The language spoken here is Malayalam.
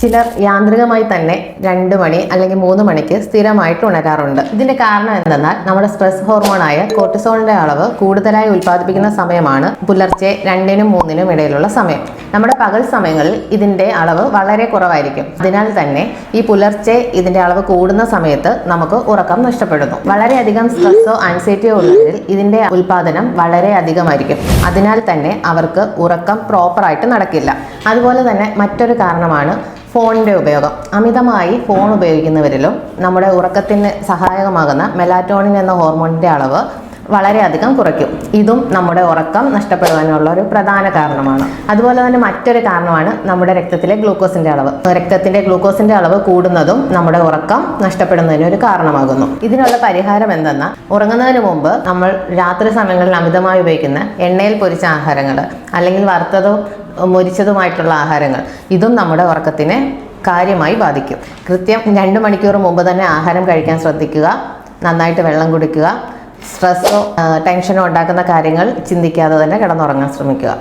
ചിലർ യാന്ത്രികമായി തന്നെ 2 മണി അല്ലെങ്കിൽ 3 മണിക്ക് സ്ഥിരമായിട്ട് ഉണരാറുണ്ട്. ഇതിന്റെ കാരണം എന്തെന്നാൽ നമ്മുടെ സ്ട്രെസ് ഹോർമോണായ കോർട്ടിസോളിന്റെ അളവ് കൂടുതലായി ഉൽപ്പാദിപ്പിക്കുന്ന സമയമാണ് പുലർച്ചെ 2നും 3നും ഇടയിലുള്ള സമയം. നമ്മുടെ പകൽ സമയങ്ങളിൽ ഇതിന്റെ അളവ് വളരെ കുറവായിരിക്കും. അതിനാൽ തന്നെ ഈ പുലർച്ചെ ഇതിന്റെ അളവ് കൂടുന്ന സമയത്ത് നമുക്ക് ഉറക്കം നഷ്ടപ്പെടുന്നു. വളരെയധികം സ്ട്രെസ്സോ ആൻസൈറ്റിയോ ഉള്ളവരിൽ ഇതിന്റെ ഉൽപാദനം വളരെ അധികമായിരിക്കും. അതിനാൽ തന്നെ അവർക്ക് ഉറക്കം പ്രോപ്പറായിട്ട് നടക്കില്ല. അതുപോലെ തന്നെ മറ്റൊരു കാരണമാണ് ഫോണിൻ്റെ ഉപയോഗം. അമിതമായി ഫോൺ ഉപയോഗിക്കുന്നവരിലും നമ്മുടെ ഉറക്കത്തിന് സഹായകമാകുന്ന മെലാറ്റോണിൻ എന്ന ഹോർമോണിൻ്റെ അളവ് വളരെയധികം കുറയ്ക്കും. ഇതും നമ്മുടെ ഉറക്കം നഷ്ടപ്പെടുവാനുള്ള ഒരു പ്രധാന കാരണമാണ്. അതുപോലെ തന്നെ മറ്റൊരു കാരണമാണ് നമ്മുടെ രക്തത്തിലെ ഗ്ലൂക്കോസിന്റെ അളവ്. രക്തത്തിന്റെ ഗ്ലൂക്കോസിന്റെ അളവ് കൂടുന്നതും നമ്മുടെ ഉറക്കം നഷ്ടപ്പെടുന്നതിന് ഒരു കാരണമാകുന്നു. ഇതിനുള്ള പരിഹാരം എന്തെന്നാൽ, ഉറങ്ങുന്നതിന് മുമ്പ് നമ്മൾ രാത്രി സമയങ്ങളിൽ അമിതമായി ഉപയോഗിക്കുന്ന എണ്ണയിൽ പൊരിച്ച ആഹാരങ്ങൾ അല്ലെങ്കിൽ വറുത്തതോ മൊരിച്ചതുമായിട്ടുള്ള ആഹാരങ്ങൾ, ഇതും നമ്മുടെ ഉറക്കത്തിനെ കാര്യമായി ബാധിക്കും. കൃത്യം 2 മണിക്കൂർ മുമ്പ് തന്നെ ആഹാരം കഴിക്കാൻ ശ്രദ്ധിക്കുക. നന്നായിട്ട് വെള്ളം കുടിക്കുക. സ്ട്രെസ്സോ ടെൻഷനോ ഉണ്ടാക്കുന്ന കാര്യങ്ങൾ ചിന്തിക്കാതെ തന്നെ കിടന്നുറങ്ങാൻ ശ്രമിക്കുക.